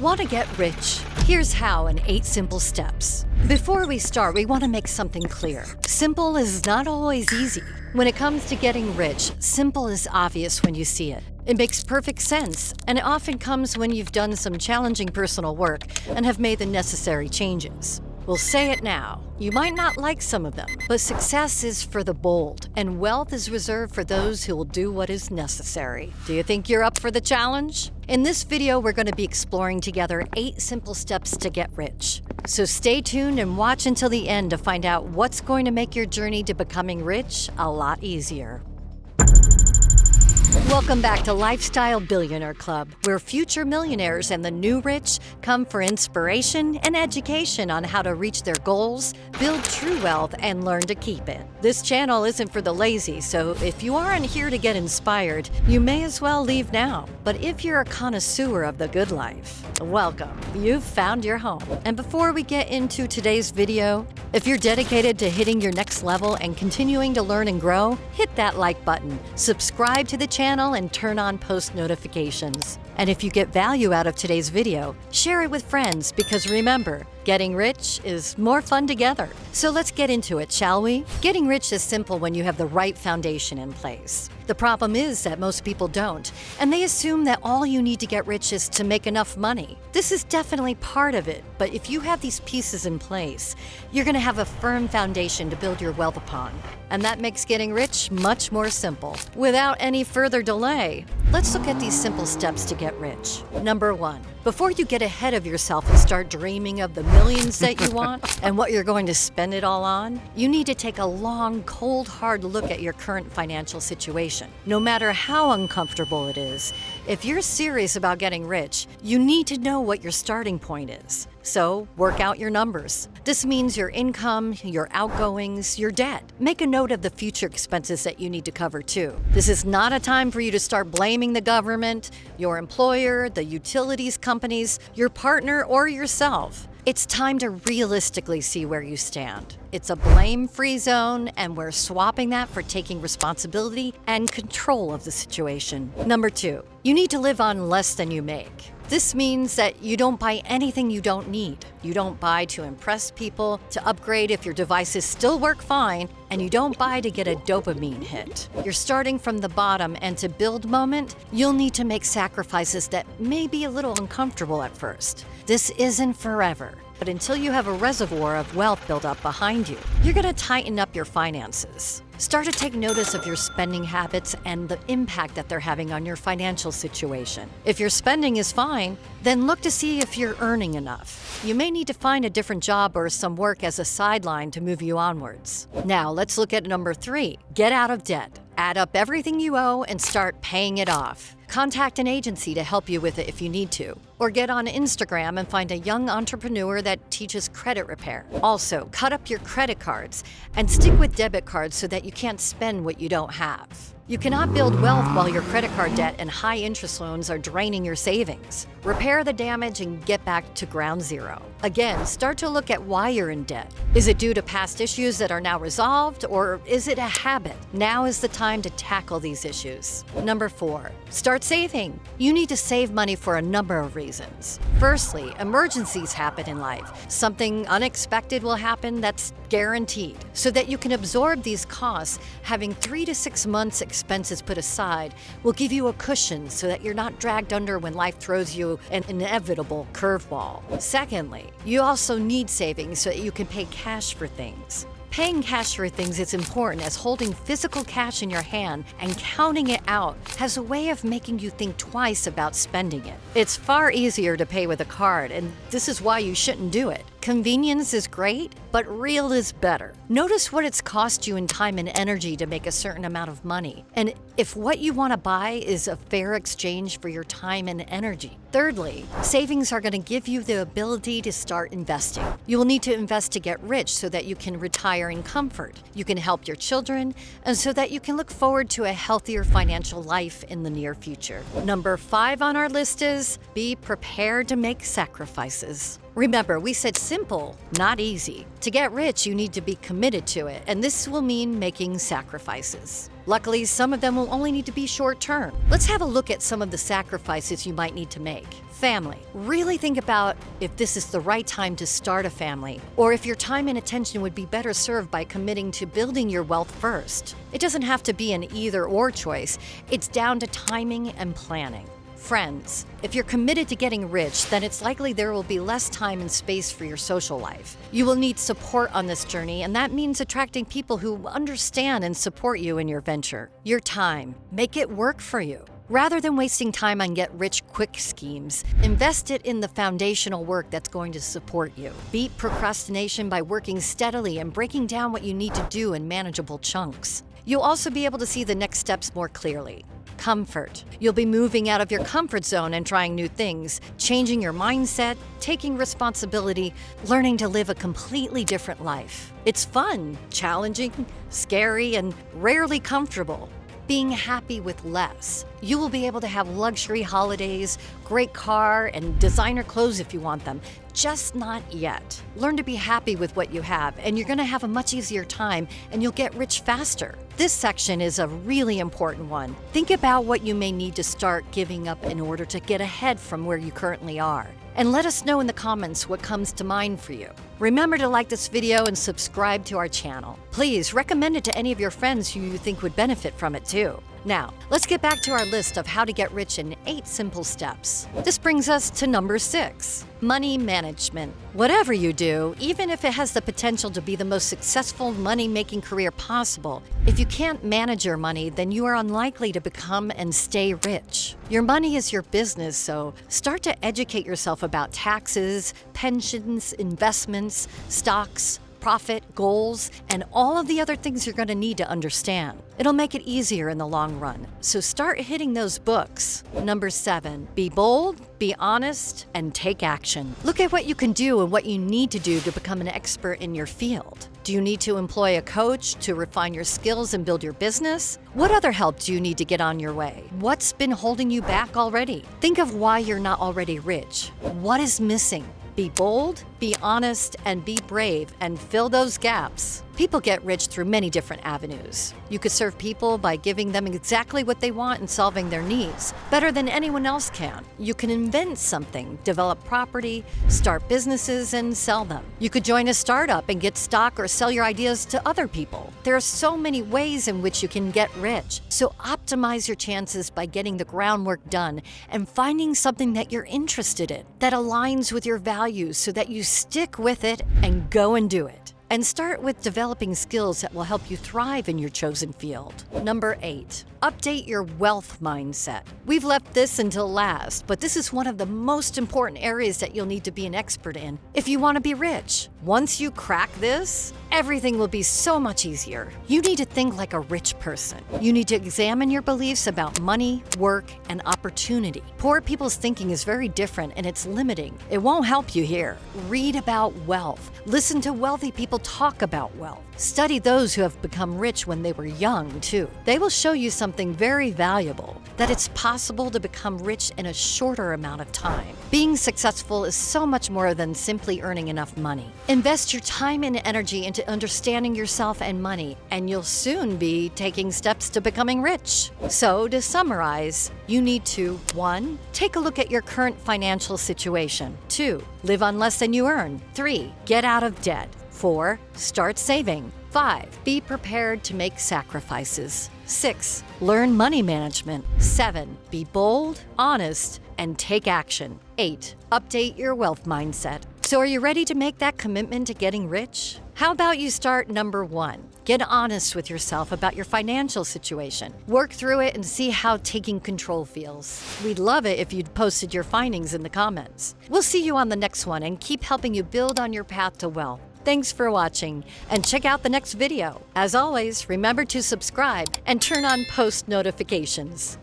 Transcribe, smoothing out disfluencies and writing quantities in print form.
Want to get rich? Here's how in 8 simple steps. Before we start, we want to make something clear. Simple is not always easy. When it comes to getting rich, simple is obvious when you see it. It makes perfect sense, and it often comes when you've done some challenging personal work and have made the necessary changes. We'll say it now. You might not like some of them, but success is for the bold, and wealth is reserved for those who will do what is necessary. Do you think you're up for the challenge? In this video, we're going to be exploring together 8 simple steps to get rich. So stay tuned and watch until the end to find out what's going to make your journey to becoming rich a lot easier. Welcome back to Lifestyle Billionaire Club, where future millionaires and the new rich come for inspiration and education on how to reach their goals, build true wealth, and learn to keep it. This channel isn't for the lazy, so if you aren't here to get inspired, you may as well leave now. But if you're a connoisseur of the good life, welcome. You've found your home. And before we get into today's video, if you're dedicated to hitting your next level and continuing to learn and grow, hit that like button, subscribe to the channel, and turn on post notifications. And if you get value out of today's video, share it with friends, because remember, getting rich is more fun together. So let's get into it, shall we? Getting rich is simple when you have the right foundation in place. The problem is that most people don't, and they assume that all you need to get rich is to make enough money. This is definitely part of it, but if you have these pieces in place, you're going to have a firm foundation to build your wealth upon. And that makes getting rich much more simple. Without any further delay, let's look at these simple steps to get rich. Number 1, before you get ahead of yourself and start dreaming of the millions that you want and what you're going to spend it all on, you need to take a long, cold, hard look at your current financial situation. No matter how uncomfortable it is, if you're serious about getting rich, you need to know what your starting point is. So, work out your numbers. This means your income, your outgoings, your debt. Make a note of the future expenses that you need to cover too. This is not a time for you to start blaming the government, your employer, the utilities companies, your partner, or yourself. It's time to realistically see where you stand. It's a blame-free zone, and we're swapping that for taking responsibility and control of the situation. Number 2, you need to live on less than you make. This means that you don't buy anything you don't need. You don't buy to impress people, to upgrade if your devices still work fine, and you don't buy to get a dopamine hit. You're starting from the bottom, and to build moment, you'll need to make sacrifices that may be a little uncomfortable at first. This isn't forever, but until you have a reservoir of wealth built up behind you, you're going to tighten up your finances. Start to take notice of your spending habits and the impact that they're having on your financial situation. If your spending is fine, then look to see if you're earning enough. You may need to find a different job or some work as a sideline to move you onwards. Now, let's look at number 3. Get out of debt. Add up everything you owe and start paying it off. Contact an agency to help you with it if you need to. Or get on Instagram and find a young entrepreneur that teaches credit repair. Also, cut up your credit cards and stick with debit cards so that you can't spend what you don't have. You cannot build wealth while your credit card debt and high interest loans are draining your savings. Repair the damage and get back to ground zero. Again, start to look at why you're in debt. Is it due to past issues that are now resolved, or is it a habit? Now is the time to tackle these issues. Number 4, start saving. You need to save money for a number of reasons. Firstly, emergencies happen in life. Something unexpected will happen that's guaranteed. So that you can absorb these costs, having 3 to 6 months expenses put aside will give you a cushion so that you're not dragged under when life throws you an inevitable curveball. Secondly, you also need savings so that you can pay cash for things. Paying cash for things is important, as holding physical cash in your hand and counting it out has a way of making you think twice about spending it. It's far easier to pay with a card, and this is why you shouldn't do it. Convenience is great, but real is better. Notice what it's cost you in time and energy to make a certain amount of money, and if what you want to buy is a fair exchange for your time and energy. Thirdly, savings are going to give you the ability to start investing. You will need to invest to get rich so that you can retire in comfort, you can help your children, and so that you can look forward to a healthier financial life in the near future. Number 5 on our list is be prepared to make sacrifices. Remember, we said simple, not easy. To get rich, you need to be committed to it, and this will mean making sacrifices. Luckily, some of them will only need to be short term. Let's have a look at some of the sacrifices you might need to make. Family. Really think about if this is the right time to start a family, or if your time and attention would be better served by committing to building your wealth first. It doesn't have to be an either-or choice. It's down to timing and planning. Friends. If you're committed to getting rich, then it's likely there will be less time and space for your social life. You will need support on this journey, and that means attracting people who understand and support you in your venture. Your time. Make it work for you. Rather than wasting time on get-rich-quick schemes, invest it in the foundational work that's going to support you. Beat procrastination by working steadily and breaking down what you need to do in manageable chunks. You'll also be able to see the next steps more clearly. Comfort. You'll be moving out of your comfort zone and trying new things, changing your mindset, taking responsibility, learning to live a completely different life. It's fun, challenging, scary, and rarely comfortable. Being happy with less. You will be able to have luxury holidays, great car, and designer clothes if you want them, just not yet. Learn to be happy with what you have, and you're going to have a much easier time, and you'll get rich faster. This section is a really important one. Think about what you may need to start giving up in order to get ahead from where you currently are. And let us know in the comments what comes to mind for you. Remember to like this video and subscribe to our channel. Please recommend it to any of your friends who you think would benefit from it too. Now, let's get back to our list of how to get rich in 8 simple steps. This brings us to number 6, money management. Whatever you do, even if it has the potential to be the most successful money-making career possible, if you can't manage your money, then you are unlikely to become and stay rich. Your money is your business, so start to educate yourself about taxes, pensions, investments, stocks, profit, goals, and all of the other things you're going to need to understand. It'll make it easier in the long run, so start hitting those books. Number 7, be bold, be honest, and take action. Look at what you can do and what you need to do to become an expert in your field. Do you need to employ a coach to refine your skills and build your business? What other help do you need to get on your way? What's been holding you back already? Think of why you're not already rich. What is missing? Be bold, be honest, and be brave, and fill those gaps. People get rich through many different avenues. You could serve people by giving them exactly what they want and solving their needs better than anyone else can. You can invent something, develop property, start businesses, and sell them. You could join a startup and get stock or sell your ideas to other people. There are so many ways in which you can get rich, so optimize your chances by getting the groundwork done and finding something that you're interested in, that aligns with your values so that you stick with it and go and do it. And start with developing skills that will help you thrive in your chosen field. Number 8, update your wealth mindset. We've left this until last, but this is one of the most important areas that you'll need to be an expert in if you want to be rich. Once you crack this, everything will be so much easier. You need to think like a rich person. You need to examine your beliefs about money, work, and opportunity. Poor people's thinking is very different and it's limiting. It won't help you here. Read about wealth. Listen to wealthy people talk about wealth. Study those who have become rich when they were young, too. They will show you something very valuable, that it's possible to become rich in a shorter amount of time. Being successful is so much more than simply earning enough money. Invest your time and energy into understanding yourself and money, and you'll soon be taking steps to becoming rich. So, to summarize, you need to 1. Take a look at your current financial situation. 2. Live on less than you earn. 3. Get out of debt. 4. Start saving. 5. Be prepared to make sacrifices. 6. Learn money management. 7. Be bold, honest, and take action. 8. Update your wealth mindset. So are you ready to make that commitment to getting rich? How about you start number 1? Get honest with yourself about your financial situation. Work through it and see how taking control feels. We'd love it if you'd posted your findings in the comments. We'll see you on the next one and keep helping you build on your path to wealth. Thanks for watching, and check out the next video. As always, remember to subscribe and turn on post notifications.